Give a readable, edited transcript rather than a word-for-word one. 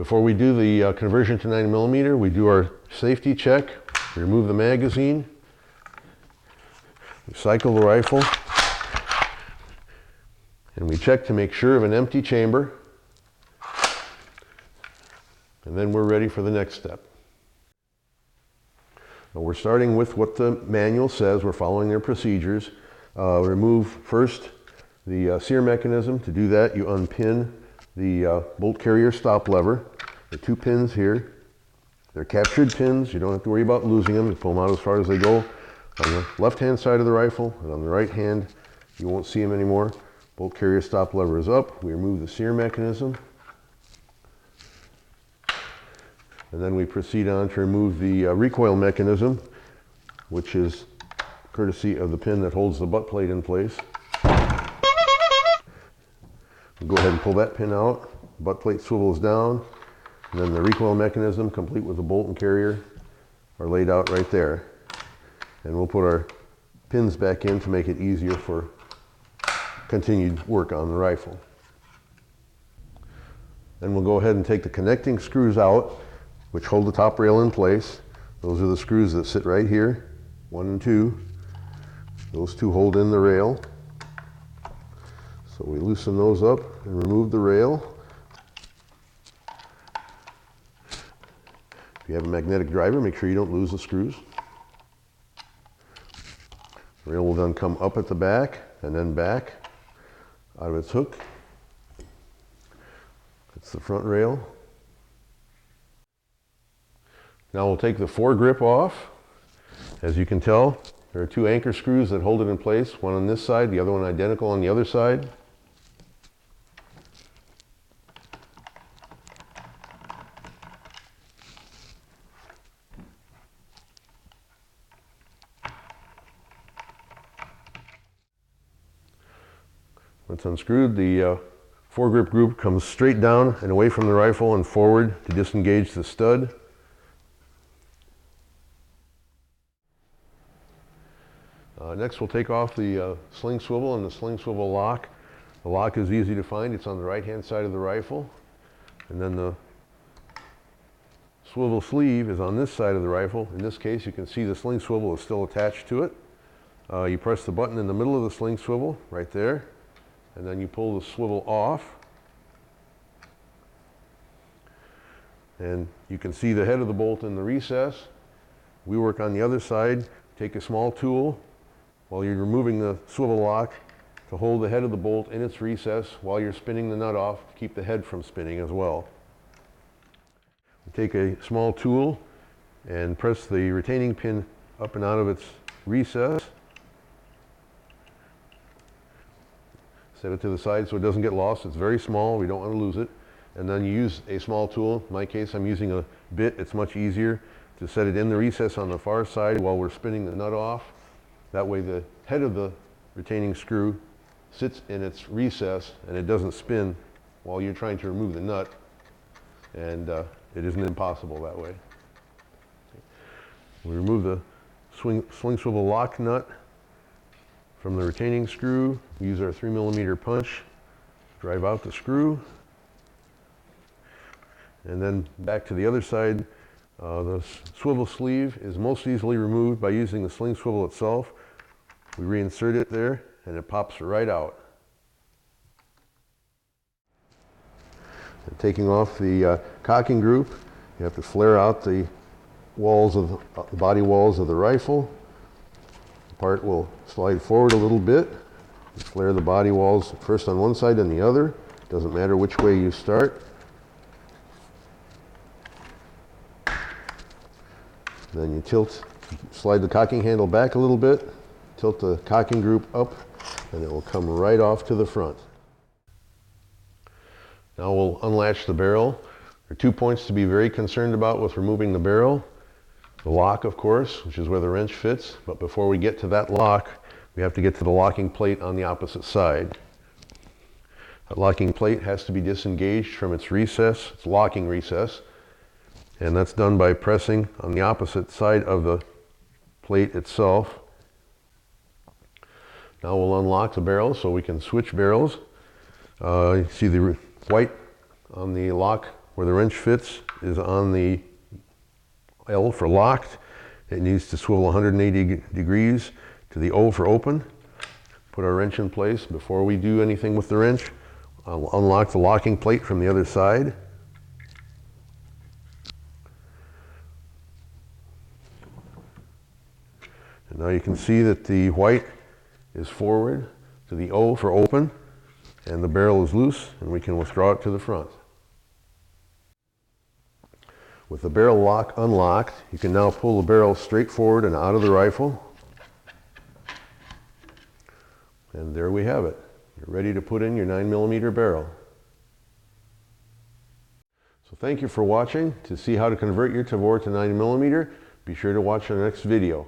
Before we do the conversion to 9mm, we do our safety check. We remove the magazine, we cycle the rifle, and we check to make sure of an empty chamber. And then we're ready for the next step. Now we're starting with what the manual says. We're following their procedures. Remove first the sear mechanism. To do that, you unpin the bolt carrier stop lever. There are 2 pins here. They're captured pins. You don't have to worry about losing them. You pull them out as far as they go on the left-hand side of the rifle, and on the right hand, you won't see them anymore. Bolt carrier stop lever is up. We remove the sear mechanism. And then we proceed on to remove the recoil mechanism, which is courtesy of the pin that holds the butt plate in place. We'll go ahead and pull that pin out. Butt plate swivels down. And then the recoil mechanism, complete with the bolt and carrier, are laid out right there. And we'll put our pins back in to make it easier for continued work on the rifle. Then we'll go ahead and take the connecting screws out, which hold the top rail in place. Those are the screws that sit right here, 1 and 2. Those 2 hold in the rail. So we loosen those up and remove the rail. If you have a magnetic driver, make sure you don't lose the screws. The rail will then come up at the back and then back out of its hook. That's the front rail. Now we'll take the foregrip off. As you can tell, there are 2 anchor screws that hold it in place, one on this side, the other one identical on the other side. Once unscrewed, the foregrip group comes straight down and away from the rifle and forward to disengage the stud. Next we'll take off the sling swivel and the sling swivel lock. The lock is easy to find. It's on the right-hand side of the rifle. And then the swivel sleeve is on this side of the rifle. In this case, you can see the sling swivel is still attached to it. You press the button in the middle of the sling swivel, right there, and then you pull the swivel off. And you can see the head of the bolt in the recess. We work on the other side. Take a small tool while you're removing the swivel lock to hold the head of the bolt in its recess while you're spinning the nut off to keep the head from spinning as well. Take a small tool and press the retaining pin up and out of its recess. Set it to the side so it doesn't get lost. It's very small. We don't want to lose it. And then you use a small tool. In my case, I'm using a bit. It's much easier to set it in the recess on the far side while we're spinning the nut off. That way the head of the retaining screw sits in its recess and it doesn't spin while you're trying to remove the nut. And it isn't impossible that way. We remove the sling swivel lock nut from the retaining screw. We use our 3mm punch, drive out the screw, and then back to the other side. The swivel sleeve is most easily removed by using the sling swivel itself. We reinsert it there and it pops right out. And taking off the cocking group, you have to flare out the walls of the body walls of the rifle. The part will slide forward a little bit. You flare the body walls first on one side and the other. Doesn't matter which way you start. Then you slide the cocking handle back a little bit, tilt the cocking group up, and it will come right off to the front. Now we'll unlatch the barrel. There are 2 points to be very concerned about with removing the barrel. The lock, of course, which is where the wrench fits, but before we get to that lock, we have to get to the locking plate on the opposite side. That locking plate has to be disengaged from its recess, its locking recess, and that's done by pressing on the opposite side of the plate itself. Now we'll unlock the barrel so we can switch barrels. You see the white on the lock where the wrench fits is on the L for locked. It needs to swivel 180 degrees to the O for open. Put our wrench in place. Before we do anything with the wrench, I'll unlock the locking plate from the other side. And now you can see that the white is forward to the O for open, and the barrel is loose, and we can withdraw it to the front. With the barrel lock unlocked, you can now pull the barrel straight forward and out of the rifle. And there we have it. You're ready to put in your 9mm barrel. So thank you for watching. To see how to convert your Tavor to 9mm, be sure to watch our next video.